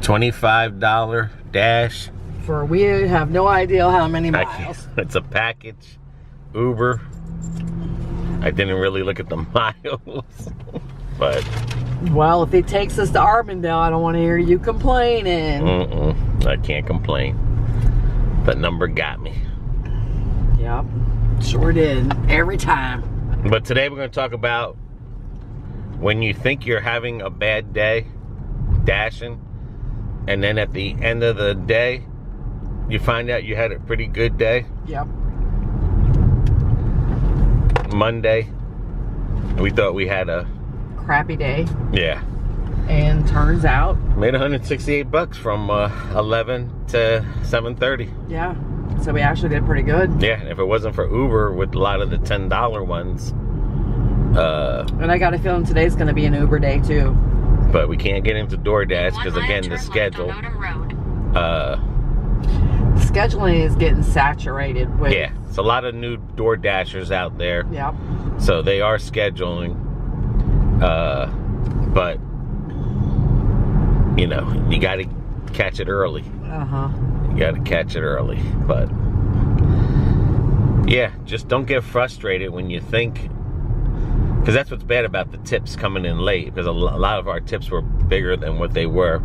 $25 dash. For we have no idea how many miles. It's a package. Uber. I didn't really look at the miles. But well, if it takes us to Arbondale, I don't want to hear you complaining. I can't complain. The number got me. Yep, sure did. Every time. But today we're going to talk about when you think you're having a bad day dashing, and then at the end of the day, you find out you had a pretty good day. Yep. Monday, we thought we had a crappy day. Yeah. And turns out made $168 from 11 to 7:30. Yeah. So we actually did pretty good. Yeah, if it wasn't for Uber with a lot of the $10 ones. And I got a feeling today's going to be an Uber day too. But we can't get into Doordash because again the schedule. Scheduling is getting saturated with. Yeah, it's a lot of new Doordashers out there. Yep. So they are scheduling. But you know, you got to catch it early. You got to catch it early. But yeah, just don't get frustrated when you think, because that's what's bad about the tips coming in late, because a lot of our tips were bigger than what they were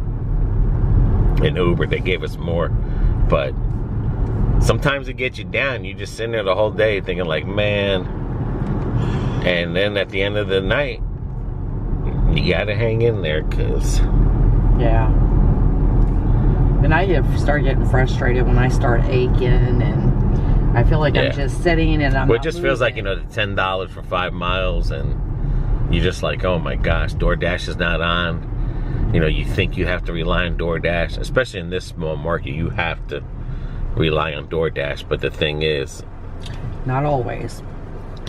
in Uber. They gave us more, but sometimes it gets you down. You just sitting there the whole day thinking like, man, and then at the end of the night, you gotta hang in there, because yeah. And I start getting frustrated when I start aching, and I feel like I'm just sitting and I'm. Well, it just feels like, you know, the $10 for 5 miles, and you're just like, oh my gosh, DoorDash is not on. You know, you think you have to rely on DoorDash, especially in this small market. You have to rely on DoorDash, but the thing is, not always.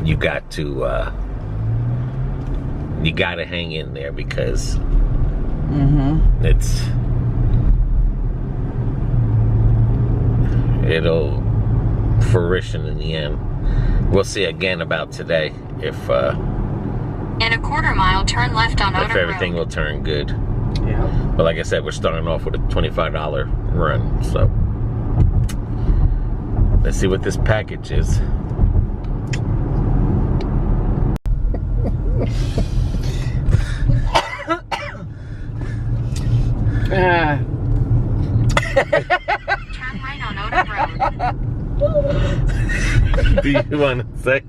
You got to hang in there, because it'll fruition in the end. We'll see again about today if in a quarter-mile, turn left on Odom if everything Road. will turn good. Yeah. But like I said, we're starting off with a $25 run, so let's see what this package is. Turn right on Odom Road. Do you want to say?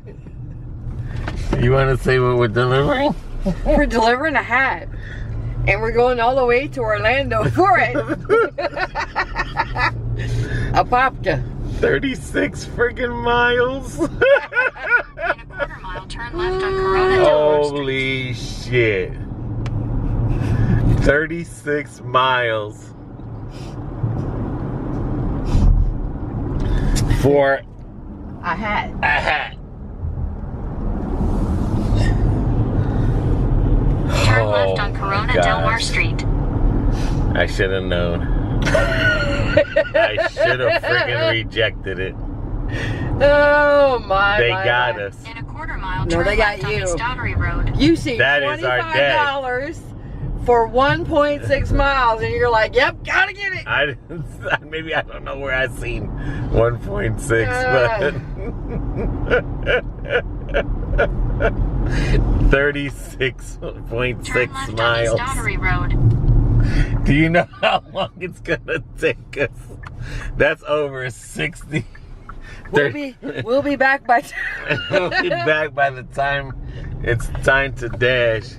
You want to say what we're delivering? We're delivering a hat, and we're going all the way to Orlando for it. A popka. 36 friggin' miles. In a quarter-mile, turn left on Corona Delmar Street. Holy shit. 36 miles. For a hat. A hat. Turn left on Corona Delmar Street. I should have known. I should have freaking rejected it. Oh my! They got us. In a quarter-mile, No, turn they got left on you. East Daughtry Road. You see That is our day. $25 for 1.6 miles, and you're like, "Yep, gotta get it." Maybe I don't know where I seen 1.6, but 36.6 miles. East Daughtry Road. Do you know how long it's gonna take us? That's over 60. We'll be back by. We'll be back by the time it's time to dash.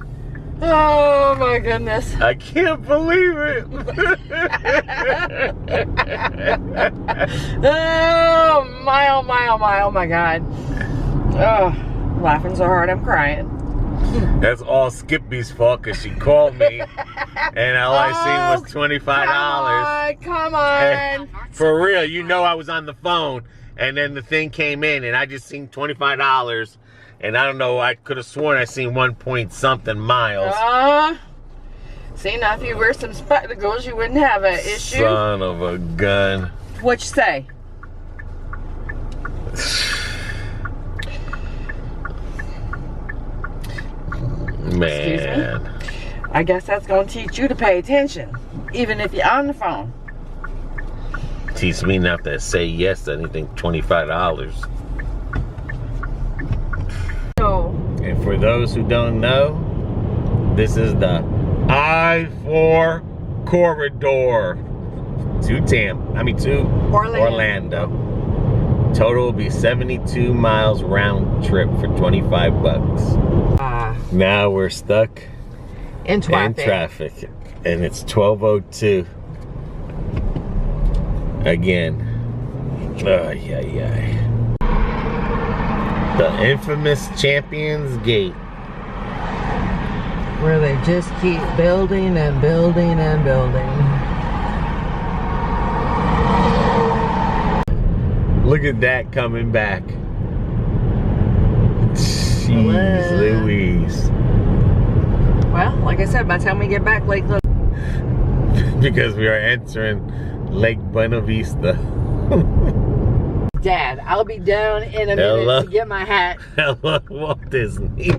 Oh my goodness! I can't believe it. Oh my! Oh my! Oh my! Oh my God! Oh, laughing so hard I'm crying. That's all Skippy's fault, because she called me and all I seen was $25. Come on! And for real, you know I was on the phone, and then the thing came in and I just seen $25, and I don't know, I could have sworn I seen 1-point-something miles. See, now if you wear some spectacles, you wouldn't have an issue. Son of a gun. What'd you say? Man. I guess that's going to teach you to pay attention, even if you're on the phone. Teach me not to say yes to anything $25. So, and for those who don't know, this is the I-4 corridor to Orlando. Total will be 72 miles round trip for 25 bucks. Now we're stuck in traffic, and it's 12:02 again. The infamous Champions Gate, where they just keep building and building and building. Look at that coming back. Jeez Louise. Well, like I said, by the time we get back, Lakeland. Because we are entering Lake Buena Vista. Dad, I'll be down in a minute to get my hat. Hello, Walt Disney.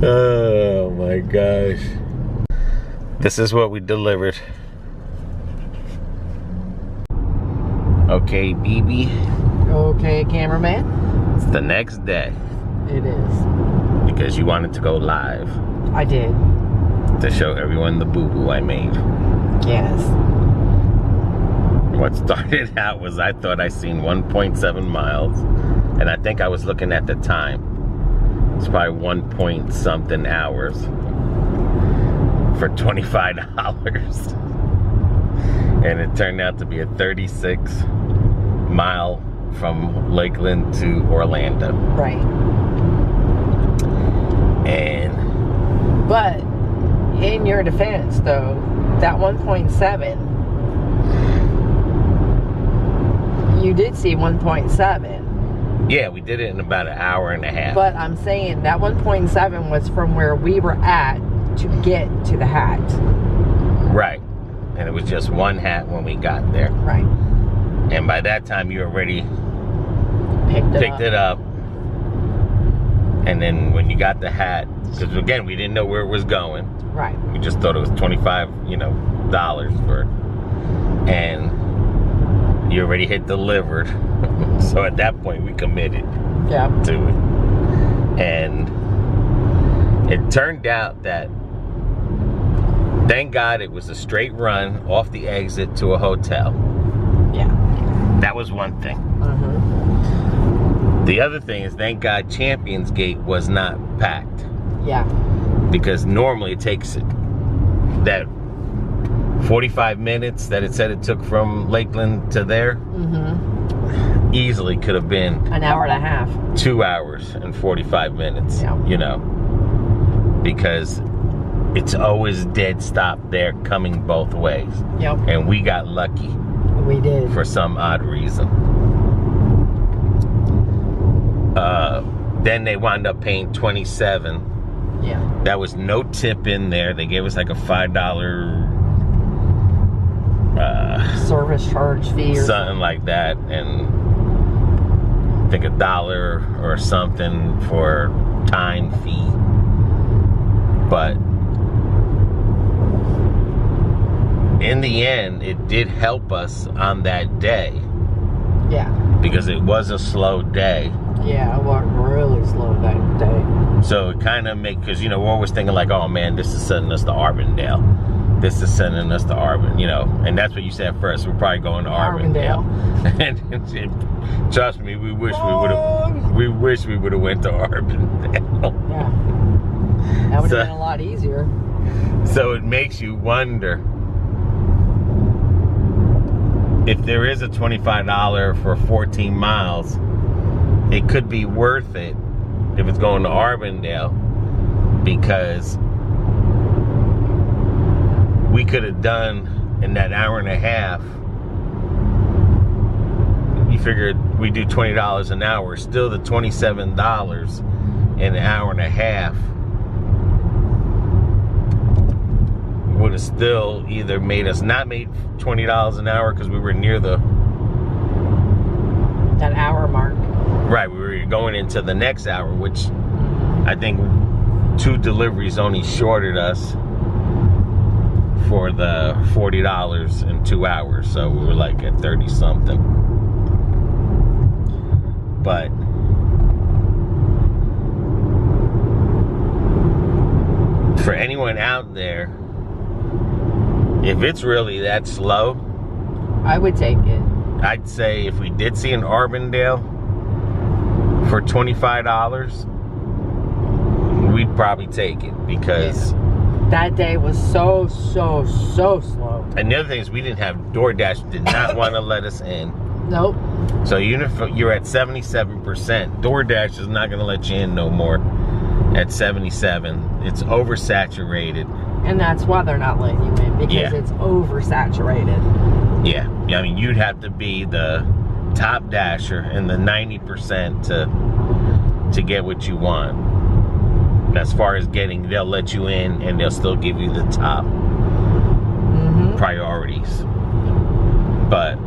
Oh my gosh. This is what we delivered. Okay, BB. Okay, cameraman. It's the next day. It is. Because you wanted to go live. I did. To show everyone the boo-boo I made. Yes. What started out was I thought I seen 1.7 miles. And I think I was looking at the time. It's probably 1 point something hours. For $25. And it turned out to be a 36 mile from Lakeland to Orlando. Right. But in your defense, though, that 1.7, you did see 1.7. Yeah, we did it in about an hour and a half. But I'm saying that 1.7 was from where we were at to get to the hat. Right. And it was just one hat when we got there. Right. And by that time, you already picked it up. And then when you got the hat, because again, we didn't know where it was going. Right. We just thought it was $25, dollars for, and you already hit delivered. So at that point, we committed to it. And it turned out that, thank God, it was a straight run off the exit to a hotel. Yeah. That was one thing. The other thing is, thank God, Champions Gate was not packed. Yeah. Because normally it takes that 45 minutes that it said it took from Lakeland to there. Easily could have been an hour and a half. 2 hours and 45 minutes. Yeah. Because it's always dead stop there coming both ways. Yep. And we got lucky. We did. For some odd reason. Then they wound up paying $27. Yeah. That was no tip in there. They gave us like a $5 service charge fee or something like that, and I think $1 or something for time fee. But in the end, it did help us on that day. Yeah. Because it was a slow day. Yeah, it was really slow that day. So it kind of because, we're always thinking like, oh man, this is sending us to Arbondale. This is sending us to Arbondale, and that's what you said first. We're probably going to Arbondale. And trust me, we wish we would have went to Arbondale. Yeah. That would have been a lot easier. So it makes you wonder if there is a $25 for 14 miles, it could be worth it if it's going to Arbondale, because we could have done in that hour and a half. You figured we do $20 an hour, still the $27 in an hour and a half would have still either made us not made $20 an hour because we were near that hour mark. Right, we were going into the next hour, which I think 2 deliveries only shorted us for the $40 in 2 hours, so we were like at 30 something. But for anyone out there, if it's really that slow, I would take it. I'd say if we did see an Arbondale for $25, we'd probably take it, because that day was so slow. And the other thing is, we didn't have DoorDash, did not want to let us in. Nope. So even if you're at 77%, DoorDash is not going to let you in no more at 77. It's oversaturated. And that's why they're not letting you in, because it's oversaturated. Yeah. I mean, you'd have to be the top dasher in the 90% to get what you want. As far as getting, they'll let you in and they'll still give you the top priorities. But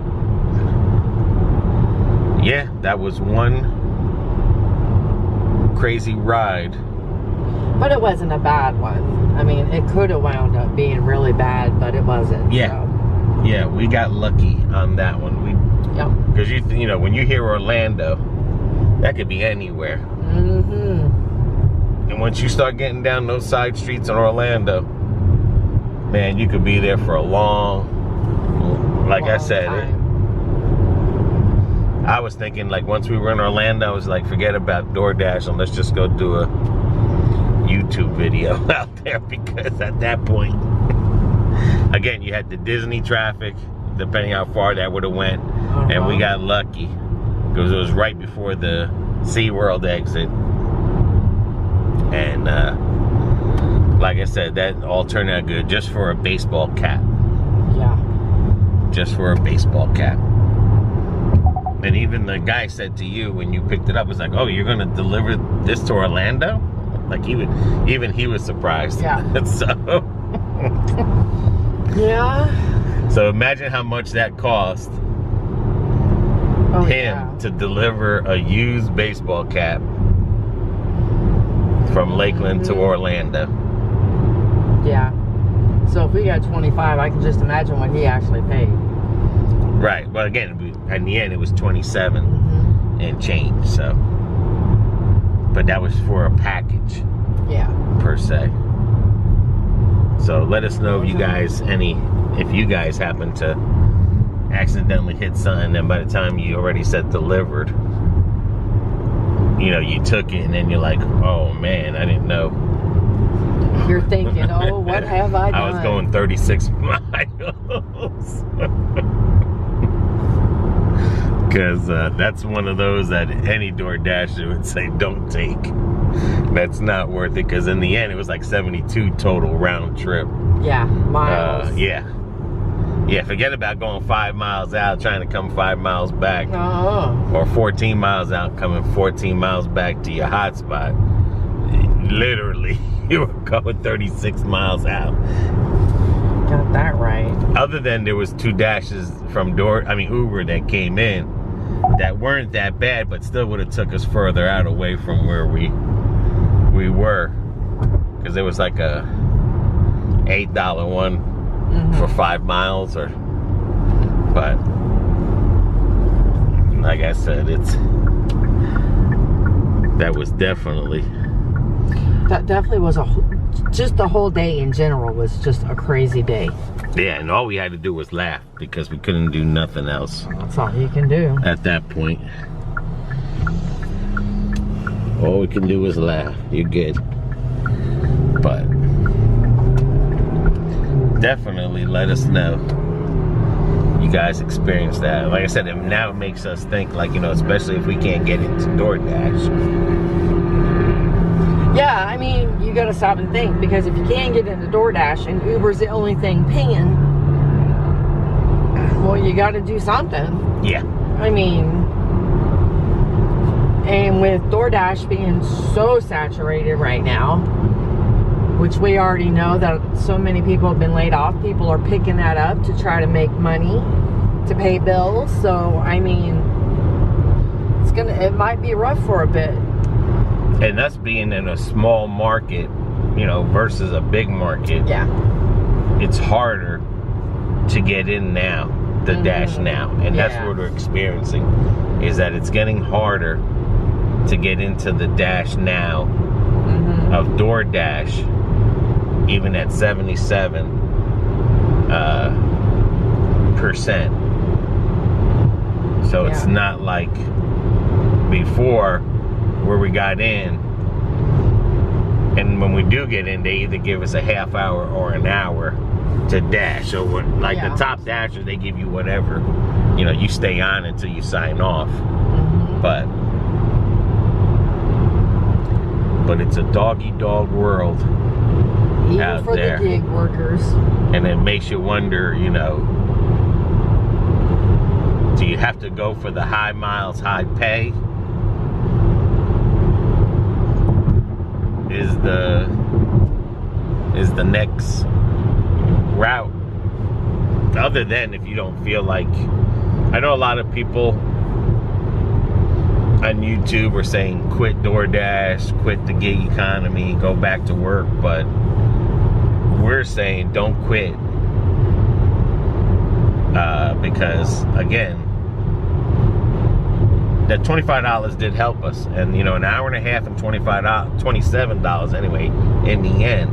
yeah, that was one crazy ride. But it wasn't a bad one. I mean, it could have wound up being really bad, but it wasn't. Yeah. So. Yeah, we got lucky on that one. Because you know, when you hear Orlando, that could be anywhere. And once you start getting down those side streets in Orlando, man, you could be there for a long I said, I was thinking, like, once we were in Orlando, I was like, forget about DoorDash and let's just go do a YouTube video out there, because at that point, again, you had the Disney traffic, depending how far that would have went, and we got lucky because it was right before the SeaWorld exit. And like I said, that all turned out good just for a baseball cap. Yeah. Just for a baseball cap. And even the guy said to you when you picked it up, was like, oh, you're going to deliver this to Orlando? Like, even he was surprised. Yeah. So. Yeah. So imagine how much that cost him to deliver a used baseball cap from Lakeland to Orlando. Yeah. So if we got 25, I can just imagine what he actually paid. Right. Well, again, in the end, it was 27 and change. So, but that was for a package. Yeah. Per se. So let us know if you guys happen to accidentally hit something, and by the time you already said delivered, you know, you took it and then you're like, oh man, I didn't know. You're thinking, oh, what have I done? I was going 36 miles. Because that's one of those that any DoorDasher would say don't take. That's not worth it, because in the end it was like 72 total round trip. Yeah, miles. Yeah, forget about going 5 miles out, trying to come 5 miles back. Or 14 miles out, coming 14 miles back to your hotspot. Literally, you were going 36 miles out. Got that right. Other than there was 2 dashes from Uber that came in that weren't that bad, but still would have took us further out away from where we were, because there was like a $8 one for 5 miles, but like I said, that definitely was just the whole day in general was just a crazy day. Yeah, and all we had to do was laugh, because we couldn't do nothing else. That's all you can do at that point. All we can do is laugh. You're good. But definitely let us know you guys experienced that. Like I said, now it makes us think, like, you know, especially if we can't get into DoorDash. Yeah, I mean, you gotta stop and think, because if you can't get into DoorDash and Uber's the only thing paying, well, you gotta do something. Yeah. I mean, and with DoorDash being so saturated right now, which we already know that so many people have been laid off, people are picking that up to try to make money to pay bills. So, I mean, it might be rough for a bit. And us being in a small market, you know, versus a big market, Yeah. it's harder to get in now, the Dash now. And that's what we're experiencing, is that it's getting harder to get into the Dash now of Doordash, even at 77%. So it's not like before where we got in, and when we do get in, they either give us a half hour or an hour to dash. So like the top dashers, they give you whatever, you know, you stay on until you sign off. But it's a dog-eat-dog world Even out for there. the gig workers. And it makes you wonder, you know, do you have to go for the high miles, high pay? Is the next route, other than if you don't feel like, I know a lot of people on YouTube are saying quit DoorDash, quit the gig economy, go back to work, but we're saying don't quit, because again, that $25 did help us. And you know, an hour and a half and $27 anyway in the end,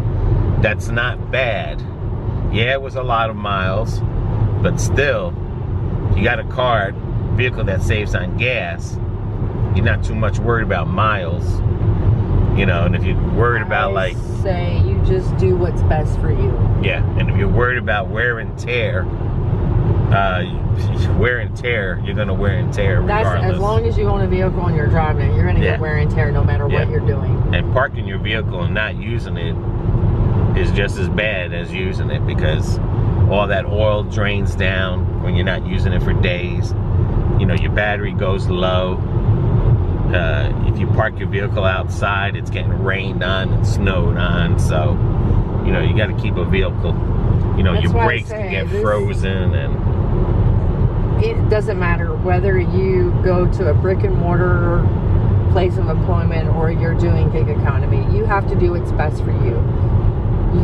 that's not bad. Yeah, it was a lot of miles, but still, you got a vehicle that saves on gas, you're not too much worried about miles, you know. And if you're worried about, like, say you just do what's best for you. Yeah, and if you're worried about wear and tear, you're gonna wear and tear regardless. That's as long as you own a vehicle and you're driving it, you're gonna get wear and tear no matter what you're doing. And parking your vehicle and not using it is just as bad as using it, because all that oil drains down when you're not using it for days. You know, your battery goes low. If you park your vehicle outside, it's getting rained on and snowed on. So, you know, you got to keep a vehicle. You know, your brakes can get frozen, and it doesn't matter whether you go to a brick and mortar place of employment or you're doing gig economy. You have to do what's best for you.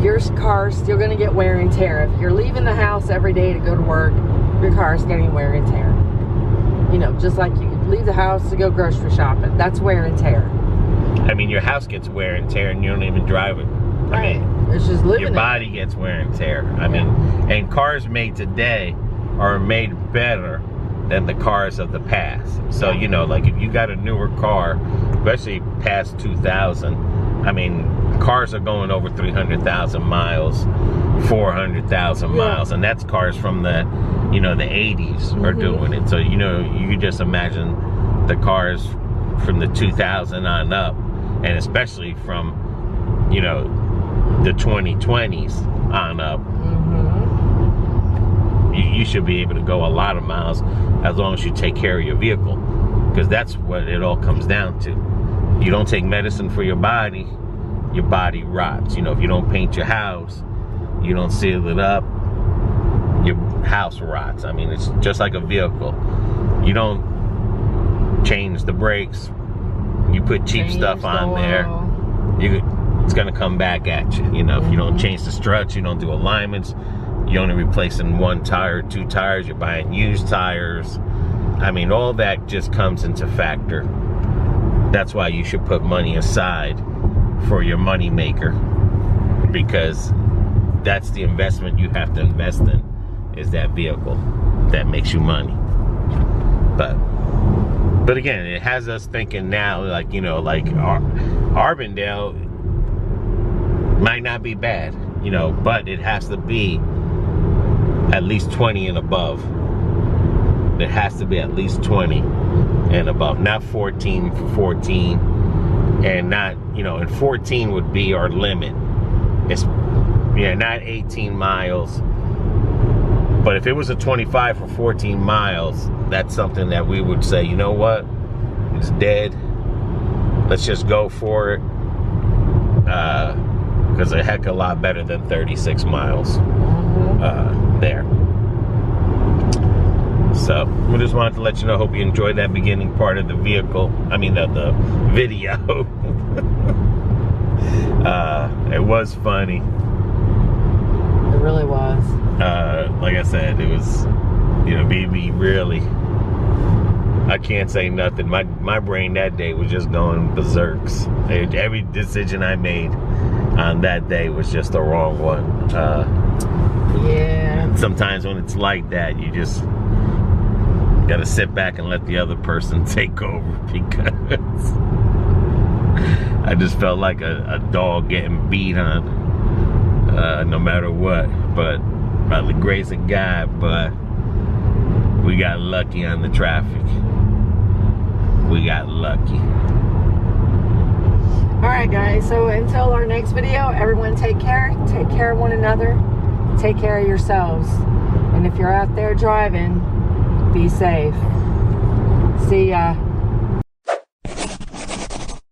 Your car's still going to get wear and tear. If you're leaving the house every day to go to work, your car's getting wear and tear. You know, just like you leave the house to go grocery shopping, that's wear and tear. I mean, your house gets wear and tear and you don't even drive it. Right. I mean, it's just living. Your body gets wear and tear. I mean, and cars made today are made better than the cars of the past. So, you know, like if you got a newer car, especially past 2000, I mean, cars are going over 300,000 miles, 400,000 miles, and that's cars from the, you know, the 80s are doing it. So, you know, you can just imagine the cars from the 2000 on up, and especially from, you know, the 2020s on up. You should be able to go a lot of miles as long as you take care of your vehicle, because that's what it all comes down to. You don't take medicine for your body rots. You know, if you don't paint your house, you don't seal it up, your house rots. I mean, it's just like a vehicle. You don't change the brakes, you put cheap stuff on there, it's gonna come back at you. You know, if you don't change the struts, you don't do alignments, you're only replacing one tire, 2 tires, you're buying used tires. I mean, all that just comes into factor. That's why you should put money aside for your money maker, because that's the investment you have to invest in, is that vehicle that makes you money. But again, it has us thinking now, like, you know, like Arbondale might not be bad, you know, but it has to be at least 20 and above. It has to be at least 20 and above, not 14 for 14, and not, you know, and 14 would be our limit. It's, yeah, not 18 miles. But if it was a 25 for 14 miles, that's something that we would say, you know what, it's dead. Let's just go for it. Because a heck of a lot better than 36 miles there. So we just wanted to let you know, hope you enjoyed that beginning part of the vehicle. I mean, the video. It was funny. It really was. Like I said, it was, you know, made me really, I can't say nothing. My brain that day was just going berserks. Every decision I made on that day was just the wrong one. Yeah. Sometimes when it's like that, you just gotta sit back and let the other person take over, because I just felt like a dog getting beat on, no matter what. But by the grace of God, but we got lucky on the traffic. We got lucky. Alright guys, so until our next video, everyone take care of one another, take care of yourselves, and if you're out there driving, be safe. See ya.